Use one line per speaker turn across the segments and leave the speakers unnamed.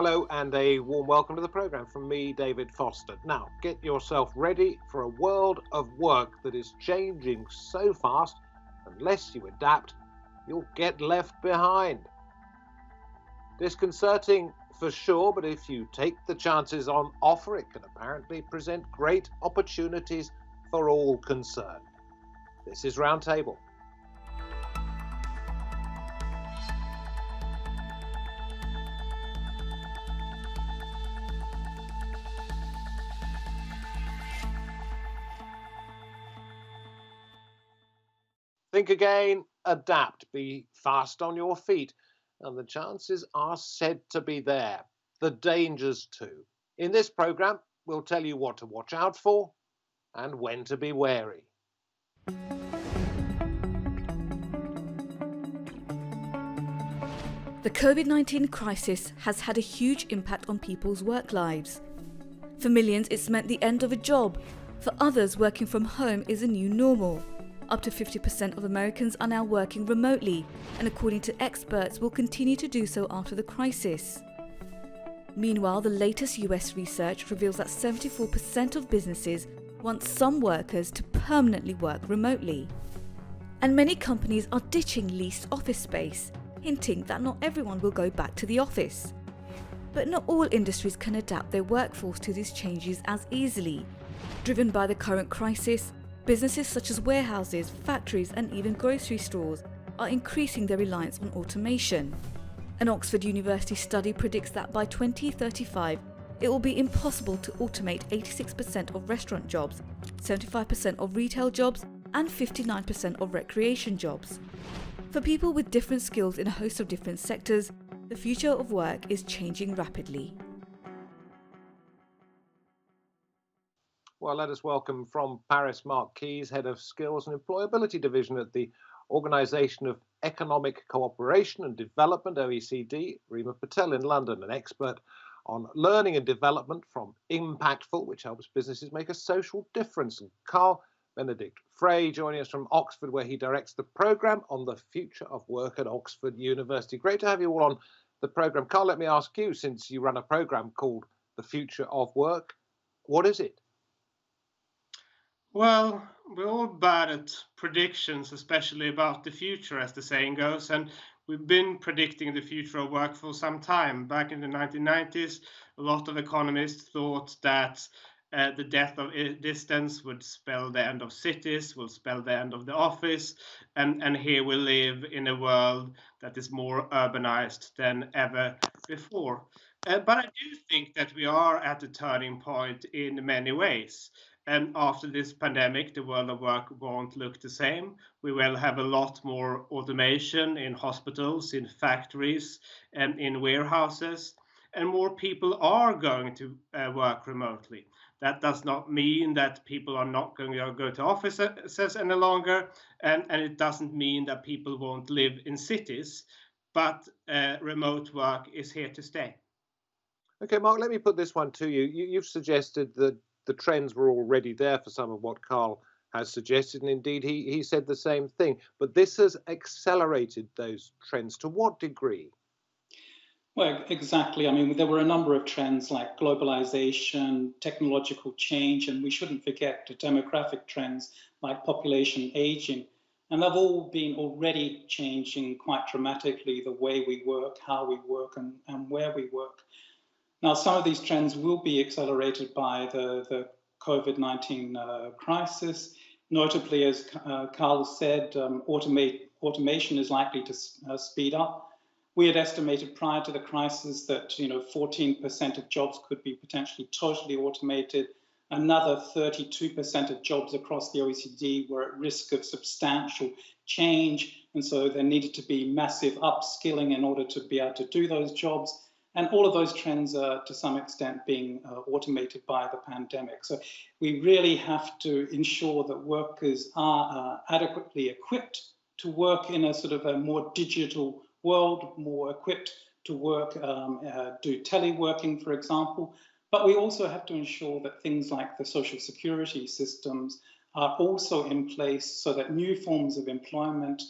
Hello and a warm welcome to the programme from me, David Foster. Now, get yourself ready for a world of work that is changing so fast, unless you adapt, you'll get left behind. Disconcerting for sure, but if you take the chances on offer, it can apparently present great opportunities for all concerned. This is Roundtable. Think again, adapt, be fast on your feet, and the chances are said to be there. The dangers too. In this programme, we'll tell you what to watch out for and when to be wary.
The COVID-19 crisis has had a huge impact on people's work lives. For millions, it's meant the end of a job. For others, working from home is a new normal. Up to 50% of Americans are now working remotely, and according to experts, will continue to do so after the crisis. Meanwhile, the latest US research reveals that 74% of businesses want some workers to permanently work remotely. And many companies are ditching leased office space, hinting that not everyone will go back to the office. But not all industries can adapt their workforce to these changes as easily. Driven by the current crisis, businesses such as warehouses, factories and even grocery stores are increasing their reliance on automation. An Oxford University study predicts that by 2035, it will be impossible to automate 86% of restaurant jobs, 75% of retail jobs and 59% of recreation jobs. For people with different skills in a host of different sectors, the future of work is changing rapidly.
Well, let us welcome from Paris Mark Keese, Head of Skills and Employability Division at the Organisation of Economic Cooperation and Development, OECD, Rima Patel in London, an expert on learning and development from Impactful, which helps businesses make a social difference, and Benedikt Frey joining us from Oxford, where he directs the programme on the future of work at Oxford University. Great to have you all on the programme. Carl, let me ask you, since you run a programme called The Future of Work, what is it?
Well, we're all bad at predictions, especially about the future, as the saying goes, and we've been predicting the future of work for some time. Back in the 1990s, a lot of economists thought that the death of distance would spell the end of cities, will spell the end of the office, and here we live in a world that is more urbanized than ever before. But I do think that we are at a turning point in many ways. And after this pandemic, the world of work won't look the same. We will have a lot more automation in hospitals, in factories, and in warehouses, and more people are going to work remotely. That does not mean that people are not going to go to offices any longer, and it doesn't mean that people won't live in cities, but remote work is here to stay.
Okay, Mark, let me put this one to you. You've suggested that the trends were already there for some of what Carl has suggested, and indeed he said the same thing. But this has accelerated those trends. To what degree?
Well, exactly. I mean, there were a number of trends like globalization, technological change, and we shouldn't forget the demographic trends like population aging. And they've all been already changing quite dramatically the way we work, how we work, and where we work. Now, some of these trends will be accelerated by the COVID-19 crisis. Notably, as Carl said, automation is likely to speed up. We had estimated prior to the crisis that 14% of jobs could be potentially totally automated. Another 32% of jobs across the OECD were at risk of substantial change. And so there needed to be massive upskilling in order to be able to do those jobs. And all of those trends are to some extent being automated by the pandemic. So we really have to ensure that workers are adequately equipped to work in a sort of a more digital world, more equipped to work, do teleworking, for example. But we also have to ensure that things like the social security systems are also in place so that new forms of employment,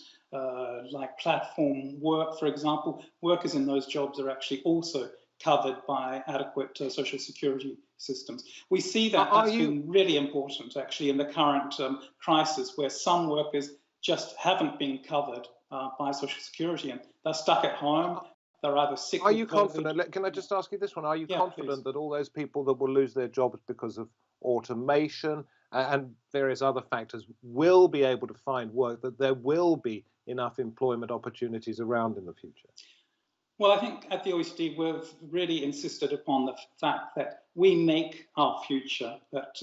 like platform work, for example, workers in those jobs are actually also covered by adequate social security systems. We see that that's been really important, actually, in the current crisis, where some workers just haven't been covered by social security, and they're stuck at home. They're either sick.
Are you confident? Can I just ask you this one? Are you confident that all those people that will lose their jobs because of automation and various other factors will be able to find work, that there will be enough employment opportunities around in the future?
Well, I think at the OECD, we've really insisted upon the fact that we make our future, that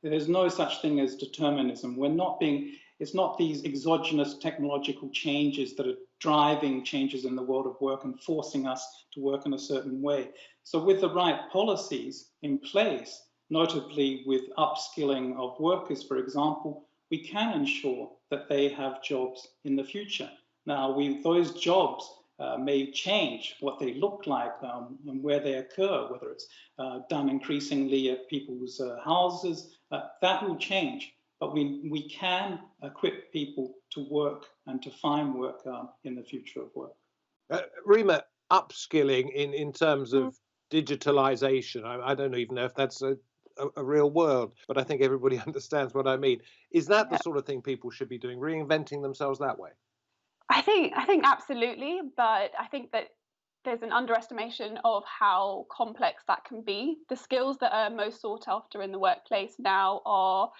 there's no such thing as determinism. It's not these exogenous technological changes that are driving changes in the world of work and forcing us to work in a certain way. So with the right policies in place, notably with upskilling of workers, for example, we can ensure that they have jobs in the future. Now, those jobs may change what they look like and where they occur, whether it's done increasingly at people's houses, that will change. But we can equip people to work and to find work in the future of work.
Rima, upskilling in terms of digitalisation, I don't even know if that's a real word, but I think everybody understands what I mean. Is that the sort of thing people should be doing, reinventing themselves that way?
I think absolutely, but I think that there's an underestimation of how complex that can be. The skills that are most sought after in the workplace now are,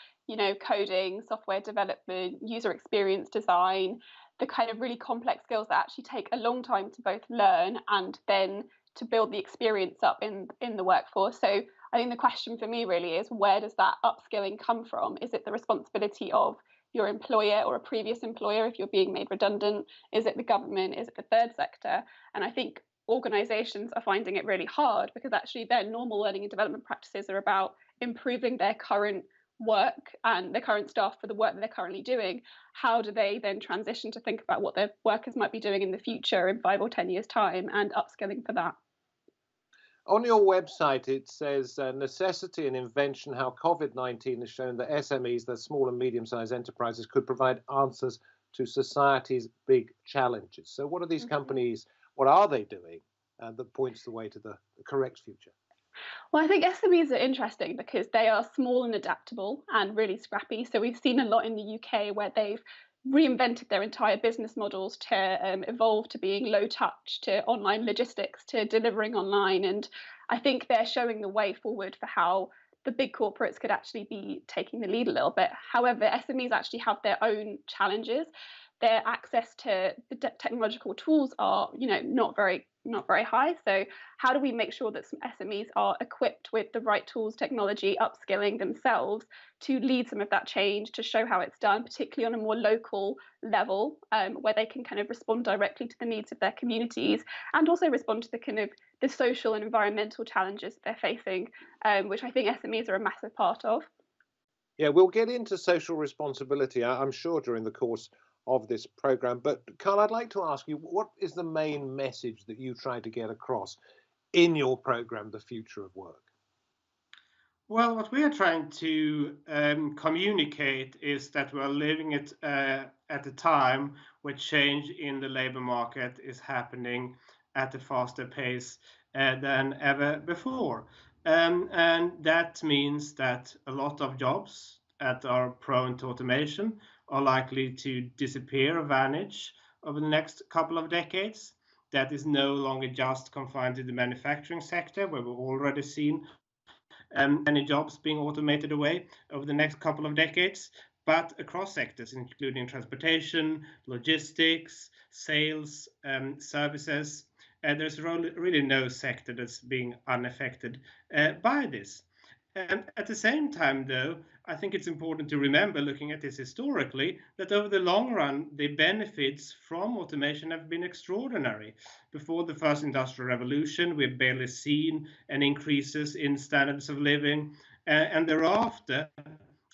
coding, software development, user experience design, the kind of really complex skills that actually take a long time to both learn and then to build the experience up in the workforce. So I think the question for me really is, where does that upskilling come from? Is it the responsibility of your employer or a previous employer if you're being made redundant? Is it the government? Is it the third sector? And I think organizations are finding it really hard because actually their normal learning and development practices are about improving their current work and their current staff for the work that they're currently doing. How do they then transition to think about what their workers might be doing in the future in 5 or 10 years' time and upskilling for that?
On your website, it says necessity and invention, how COVID-19 has shown that SMEs, the small and medium-sized enterprises, could provide answers to society's big challenges. So what are these companies, what are they doing that points the way to the correct future?
Well, I think SMEs are interesting because they are small and adaptable and really scrappy. So we've seen a lot in the UK where they've reinvented their entire business models to evolve to being low touch, to online logistics, to delivering online. And I think they're showing the way forward for how the big corporates could actually be taking the lead a little bit. However, SMEs actually have their own challenges. Their access to the technological tools are, not very high. So how do we make sure that some SMEs are equipped with the right tools, technology, upskilling themselves to lead some of that change, to show how it's done, particularly on a more local level, where they can kind of respond directly to the needs of their communities and also respond to the kind of the social and environmental challenges that they're facing, which I think SMEs are a massive part of.
Yeah, we'll get into social responsibility, I'm sure, during the course of this program. But Carl, I'd like to ask you, what is the main message that you try to get across in your program, The Future of Work?
Well, what we are trying to communicate is that we are living at a time where change in the labor market is happening at a faster pace than ever before. And that means that a lot of jobs that are prone to automation are likely to disappear or vanish over the next couple of decades. That is no longer just confined to the manufacturing sector, where we've already seen many jobs being automated away over the next couple of decades, but across sectors, including transportation, logistics, sales, services. There's really no sector that's being unaffected by this. And at the same time, though, I think it's important to remember, looking at this historically, that over the long run, the benefits from automation have been extraordinary. Before the first industrial revolution, we've barely seen any increases in standards of living. And thereafter,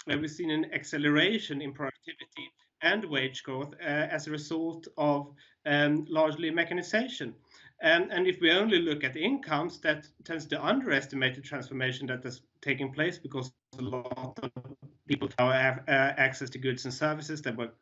we've seen an acceleration in productivity and wage growth as a result of largely mechanization. And if we only look at incomes, that tends to underestimate the transformation that has taken place, because a lot of people now have access to goods and services that were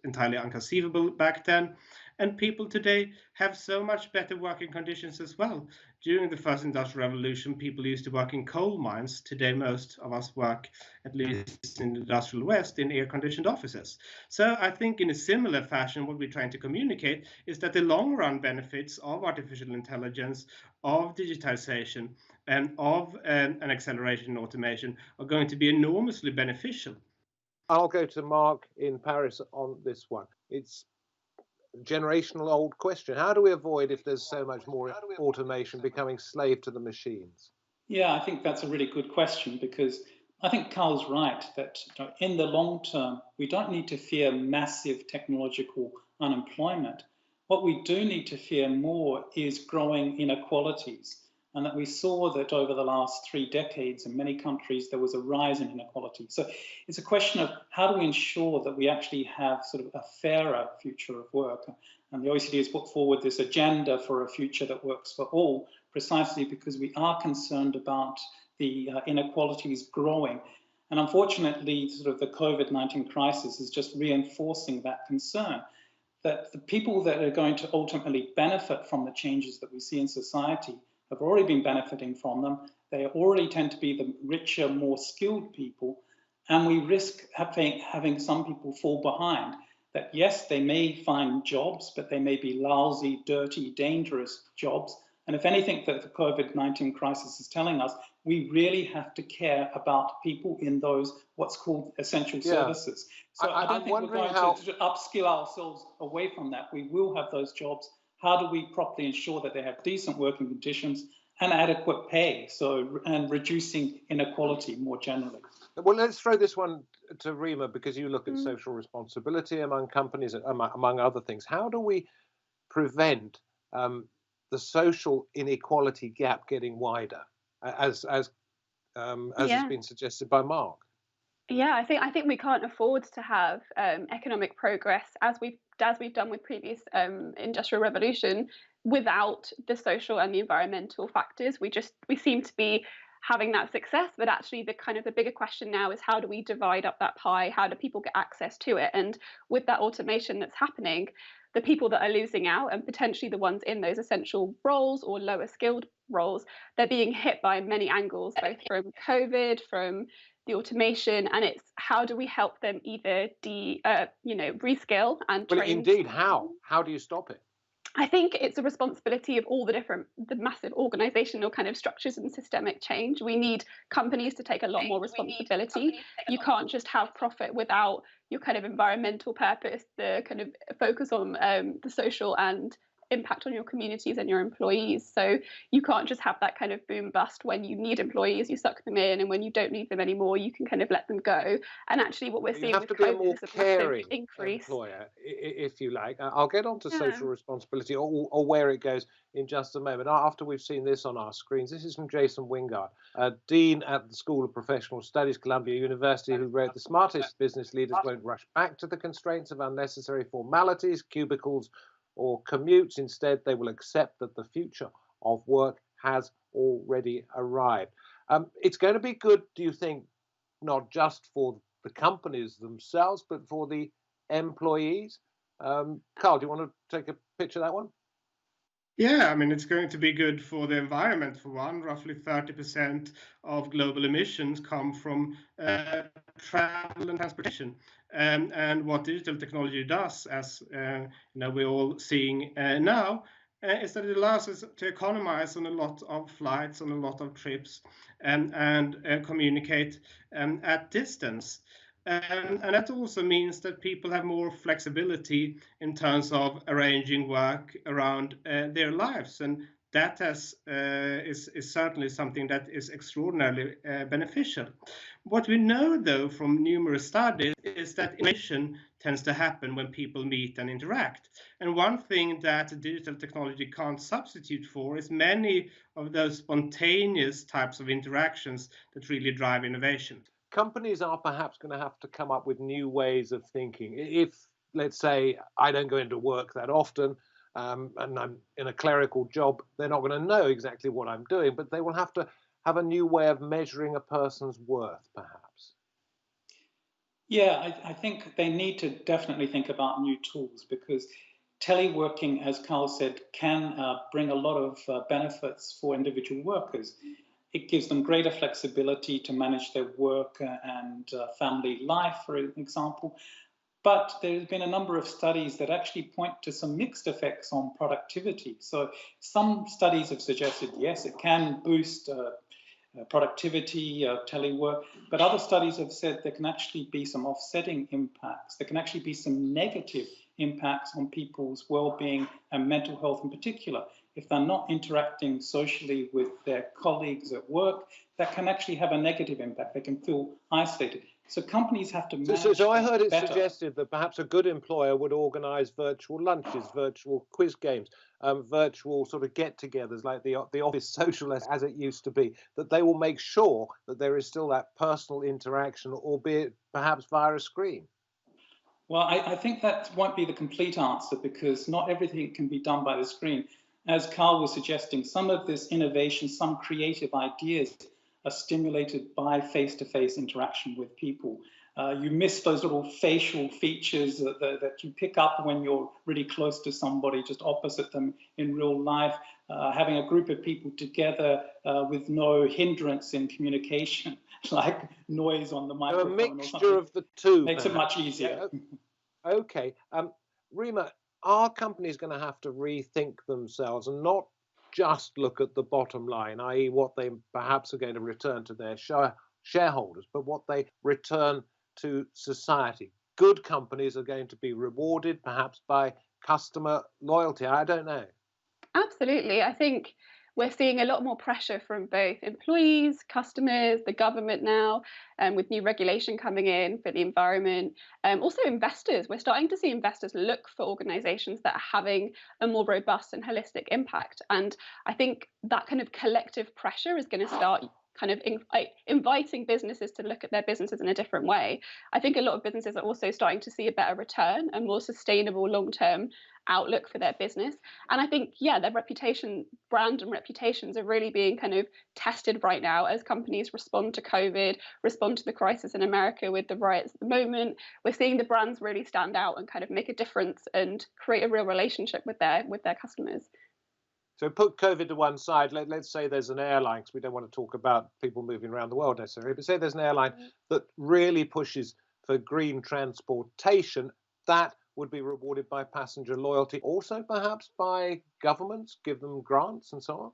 entirely inconceivable back then. And people today have so much better working conditions as well. During the first industrial revolution, people used to work in coal mines. Today, most of us work, at least in the industrial West, in air-conditioned offices. So I think in a similar fashion, what we're trying to communicate is that the long-run benefits of artificial intelligence, of digitization, and of an acceleration in automation are going to be enormously beneficial.
I'll go to Mark in Paris on this one. It's a generational old question. How do we avoid, if there's so much more automation, becoming slave to the machines?
Yeah, I think that's a really good question, because I think Carl's right that in the long term, we don't need to fear massive technological unemployment. What we do need to fear more is growing inequalities. And that we saw that over the last 3 decades in many countries, there was a rise in inequality. So it's a question of how do we ensure that we actually have sort of a fairer future of work? And the OECD has put forward this agenda for a future that works for all, precisely because we are concerned about the inequalities growing. And unfortunately, sort of the COVID-19 crisis is just reinforcing that concern, that the people that are going to ultimately benefit from the changes that we see in society have already been benefiting from them. They already tend to be the richer, more skilled people. And we risk having some people fall behind. That yes, they may find jobs, but they may be lousy, dirty, dangerous jobs. And if anything that the COVID-19 crisis is telling us, we really have to care about people in those what's called essential services. So I don't think we're going to upskill ourselves away from that. We will have those jobs. How do we properly ensure that they have decent working conditions and adequate pay, and reducing inequality more generally?
Well, let's throw this one to Rima, because you look at social responsibility among companies, among other things. How do we prevent the social inequality gap getting wider, as has been suggested by Mark?
Yeah, I think we can't afford to have economic progress as we've done with previous industrial revolution without the social and the environmental factors. We seem to be having that success, but actually the bigger question now is, how do we divide up that pie? How do people get access to it? And with that automation that's happening, the people that are losing out, and potentially the ones in those essential roles or lower skilled roles, they're being hit by many angles, both from COVID, from the automation, and it's how do we help them either reskill and train.
Well, indeed, how do you stop it?
I think it's a responsibility of all the massive organizational kind of structures and systemic change. We need companies to take a lot more responsibility. You can't just have profit without your kind of environmental purpose, the kind of focus on the social and impact on your communities and your employees. So you can't just have that kind of boom bust. When you need employees, you suck them in, and when you don't need them anymore, you can kind of let them go. And actually what we're seeing with COVID is a massive increase.
Employer, if you like. I'll get on to social responsibility or where it goes in just a moment, after we've seen this on our screens. This is from Jason Wingard, Dean at the School of Professional Studies, Columbia University, who wrote, "The smartest business leaders won't rush back to the constraints of unnecessary formalities, cubicles, or commutes. Instead, they will accept that the future of work has already arrived." It's going to be good, do you think, not just for the companies themselves, but for the employees? Carl, do you want to take a pitch of that one?
Yeah, I mean, it's going to be good for the environment, for one. Roughly 30% of global emissions come from travel and transportation. And what digital technology does, as we're all seeing now, is that it allows us to economize on a lot of flights, on a lot of trips, and communicate at distance. And that also means that people have more flexibility in terms of arranging work around their lives. And that is certainly something that is extraordinarily beneficial. What we know, though, from numerous studies is that innovation tends to happen when people meet and interact. And one thing that digital technology can't substitute for is many of those spontaneous types of interactions that really drive innovation.
Companies are perhaps going to have to come up with new ways of thinking. If, let's say, I don't go into work that often, and I'm in a clerical job, they're not going to know exactly what I'm doing, but they will have to have a new way of measuring a person's worth, perhaps.
Yeah, I think they need to definitely think about new tools, because teleworking, as Carl said, can bring a lot of benefits for individual workers. It gives them greater flexibility to manage their work and family life, for example. But there's been a number of studies that actually point to some mixed effects on productivity. So some studies have suggested, yes, it can boost productivity, telework, but other studies have said there can actually be some offsetting impacts. There can actually be some negative impacts on people's well-being and mental health in particular. If they're not interacting socially with their colleagues at work, that can actually have a negative impact. They can feel isolated. So companies have to manage.
So I heard it
better.
suggested that perhaps a good employer would organise virtual lunches, virtual quiz games, virtual sort of get-togethers like the office social as it used to be, that they will make sure that there is still that personal interaction, albeit perhaps via a screen.
Well, I think that won't be the complete answer, because not everything can be done by the screen. As Carl was suggesting, some of this innovation, some creative ideas are stimulated by face-to-face interaction with people. You miss those little facial features that you pick up when you're really close to somebody, just opposite them in real life. Having a group of people together with no hindrance in communication, like noise on the microphone.
A mixture of the two
makes it much easier.
Yeah. Okay. Rima, are companies going to have to rethink themselves and not just look at the bottom line, i.e. what they perhaps are going to return to their shareholders, but what they return to society? Good companies are going to be rewarded perhaps by customer loyalty. I don't know.
Absolutely. I think we're seeing a lot more pressure from both employees, customers, the government now, with new regulation coming in for the environment. Also investors. We're starting to see investors look for organizations that are having a more robust and holistic impact. And I think that kind of collective pressure is going to start kind of inviting businesses to look at their businesses in a different way. I think a lot of businesses are also starting to see a better return, a more sustainable long-term outlook for their business. And I think, yeah, their reputation, brand and reputations are really being kind of tested right now as companies respond to COVID, respond to the crisis in America with the riots at the moment. We're seeing the brands really stand out and kind of make a difference and create a real relationship with their customers.
So put COVID to one side. Let's say there's an airline, because we don't want to talk about people moving around the world necessarily, but say there's an airline that really pushes for green transportation. That would be rewarded by passenger loyalty, also perhaps by governments, give them grants and so on.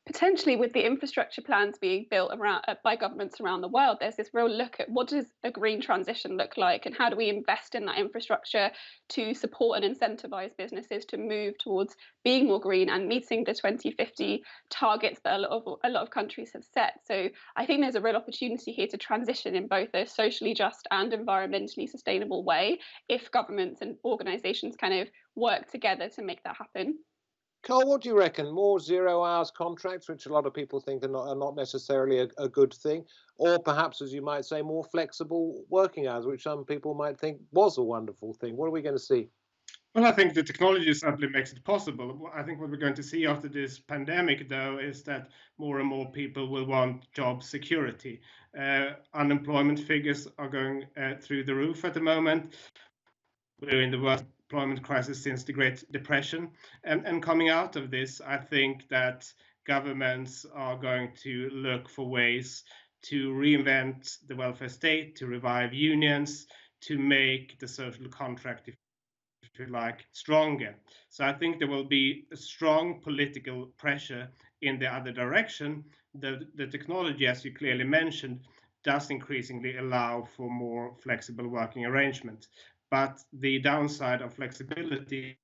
Potentially, with the infrastructure plans being built around by governments around the world, there's this real look at what does a green transition look like, and how do we invest in that infrastructure to support and incentivize businesses to move towards being more green and meeting the 2050 targets that a lot of countries have set. So I think there's a real opportunity here to transition in both a socially just and environmentally sustainable way if governments and organizations kind of work together to make that happen.
Carl, what do you reckon? More 0 hours contracts, which a lot of people think are not necessarily a good thing, or perhaps, as you might say, more flexible working hours, which some people might think was a wonderful thing? What are we going to see?
Well, I think the technology certainly makes it possible. I think what we're going to see after this pandemic, though, is that more and more people will want job security. Unemployment figures are going through the roof at the moment. We're in the worst employment crisis since the Great Depression. And coming out of this, I think that governments are going to look for ways to reinvent the welfare state, to revive unions, to make the social contract, if you like, stronger. So I think there will be a strong political pressure in the other direction. The technology, as you clearly mentioned, does increasingly allow for more flexible working arrangements. But the downside of flexibility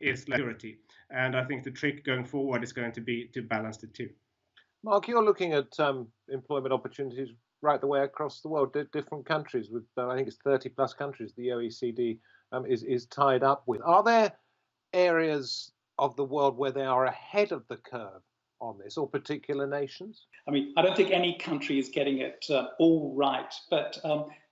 is security. And I think the trick going forward is going to be to balance the two.
Mark, you're looking at employment opportunities right the way across the world, different countries with, I think it's 30 plus countries the OECD is tied up with. Are there areas of the world where they are ahead of the curve on this, or particular nations?
I mean, I don't think any country is getting it all right, but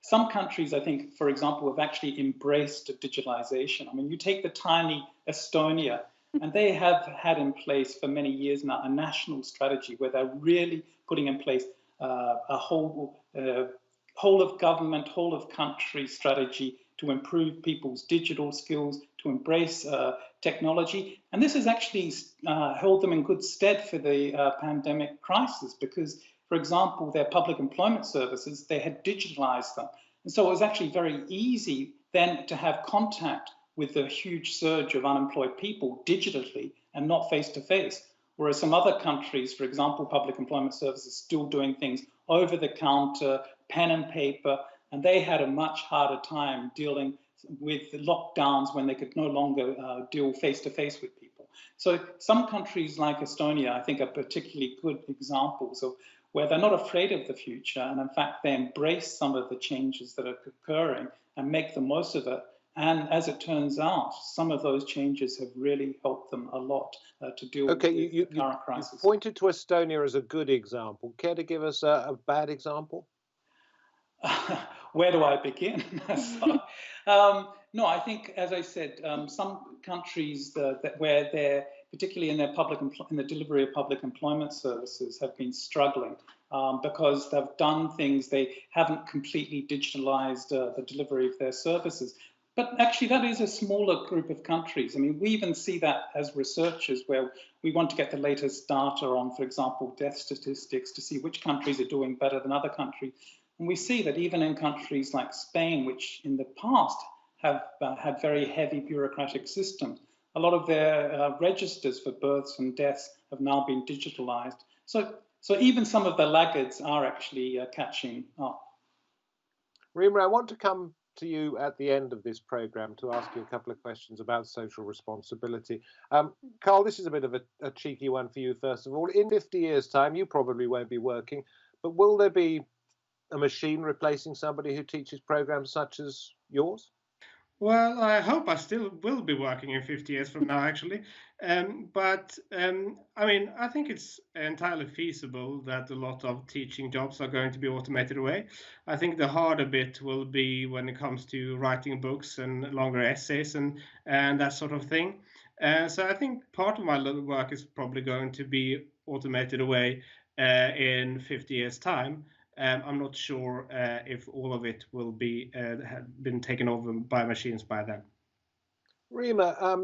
some countries, I think, for example, have actually embraced digitalisation. I mean, you take the tiny Estonia, and they have had in place for many years now a national strategy where they're really putting in place a whole of government, whole of country strategy, to improve people's digital skills, to embrace technology. And this has actually held them in good stead for the pandemic crisis because, for example, their public employment services, they had digitalized them. And so it was actually very easy then to have contact with the huge surge of unemployed people digitally and not face-to-face. Whereas some other countries, for example, public employment services, still doing things over the counter, pen and paper, and they had a much harder time dealing with the lockdowns when they could no longer deal face-to-face with people. So some countries like Estonia, I think, are particularly good examples of where they're not afraid of the future, and in fact, they embrace some of the changes that are occurring and make the most of it. And as it turns out, some of those changes have really helped them a lot to deal with the current crisis.
You pointed to Estonia as a good example. Care to give us a bad example?
Where do I begin? No, I think, as I said, some countries where they're particularly in the delivery of public employment services have been struggling because they've done things, they haven't completely digitalized the delivery of their services. But actually, that is a smaller group of countries. I mean, we even see that as researchers where we want to get the latest data on, for example, death statistics to see which countries are doing better than other countries. And we see that even in countries like Spain, which in the past have had very heavy bureaucratic systems, a lot of their registers for births and deaths have now been digitalized. So even some of the laggards are actually catching up.
Rima, I want to come to you at the end of this program to ask you a couple of questions about social responsibility. Carl, this is a bit of a cheeky one for you, first of all. In 50 years' time, you probably won't be working, but will there be a machine replacing somebody who teaches programs such as yours?
Well, I hope I still will be working in 50 years from now, actually. I mean, I think it's entirely feasible that a lot of teaching jobs are going to be automated away. I think the harder bit will be when it comes to writing books and longer essays and that sort of thing. So I think part of my work is probably going to be automated away in 50 years' time. I'm not sure if all of it will be have been taken over by machines by then.
Rima,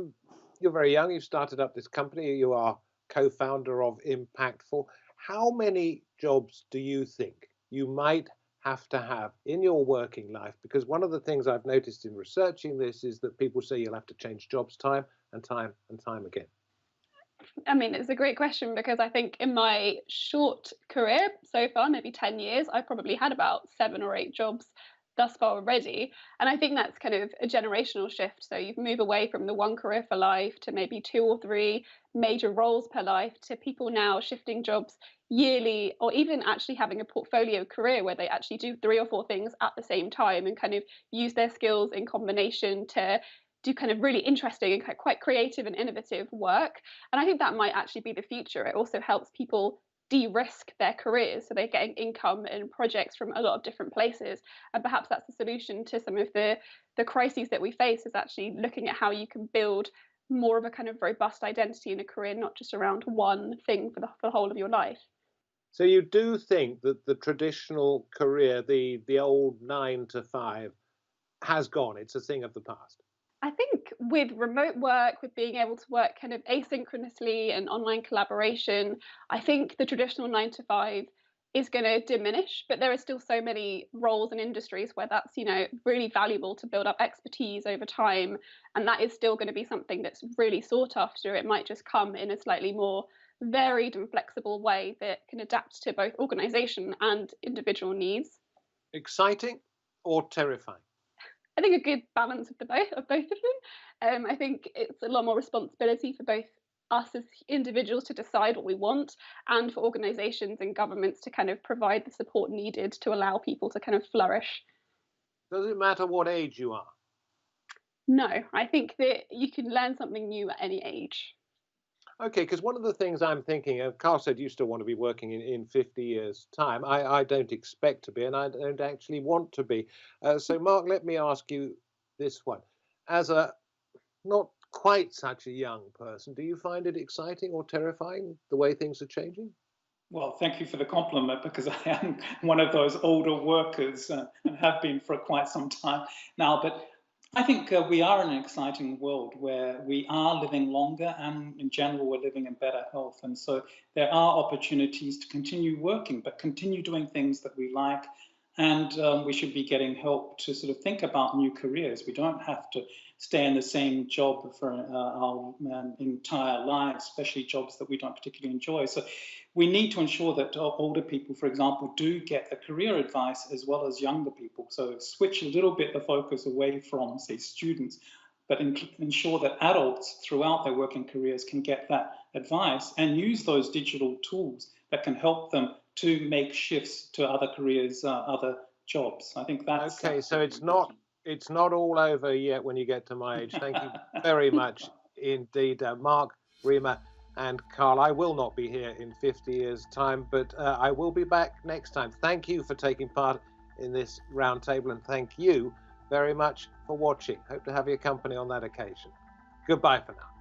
you're very young. You started up this company. You are co-founder of Impactful. How many jobs do you think you might have to have in your working life? Because one of the things I've noticed in researching this is that people say you'll have to change jobs time and time and time again.
I mean, it's a great question because I think in my short career so far, maybe 10 years, I've probably had about 7 or 8 jobs thus far already. And I think that's kind of a generational shift. So you move away from the one career for life to maybe 2 or 3 major roles per life to people now shifting jobs yearly, or even actually having a portfolio career where they actually do 3 or 4 things at the same time and kind of use their skills in combination to do kind of really interesting and quite creative and innovative work. And I think that might actually be the future. It also helps people de-risk their careers, so they're getting income and projects from a lot of different places. And perhaps that's the solution to some of the crises that we face, is actually looking at how you can build more of a kind of robust identity in a career, not just around one thing for the whole of your life.
So you do think that the traditional career, the old 9 to 5, has gone? It's a thing of the past?
I think with remote work, with being able to work kind of asynchronously and online collaboration, I think the traditional 9 to 5 is going to diminish, but there are still so many roles and industries where that's, really valuable to build up expertise over time. And that is still going to be something that's really sought after. It might just come in a slightly more varied and flexible way that can adapt to both organization and individual needs.
Exciting or terrifying?
I think a good balance of both of them. I think it's a lot more responsibility for both us as individuals to decide what we want, and for organisations and governments to kind of provide the support needed to allow people to kind of flourish.
Does it matter what age you are?
No, I think that you can learn something new at any age.
Okay, because one of the things I'm thinking of, Carl said you still want to be working in 50 years' time. I don't expect to be, and I don't actually want to be. So, Mark, let me ask you this one. As a not quite such a young person, do you find it exciting or terrifying, the way things are changing?
Well, thank you for the compliment, because I am one of those older workers and have been for quite some time now. But I think we are in an exciting world where we are living longer, and in general, we're living in better health. And so there are opportunities to continue working, but continue doing things that we like. And we should be getting help to sort of think about new careers. We don't have to stay in the same job for our entire lives, especially jobs that we don't particularly enjoy. So we need to ensure that older people, for example, do get the career advice as well as younger people. So switch a little bit the focus away from, say, students, but ensure that adults throughout their working careers can get that advice and use those digital tools that can help them to make shifts to other careers, other jobs. I think that's
okay. So it's not all over yet when you get to my age. Thank you very much indeed, Mark, Rima, and Carl. I will not be here in 50 years' time, but I will be back next time. Thank you for taking part in this roundtable, and thank you very much for watching. Hope to have your company on that occasion. Goodbye for now.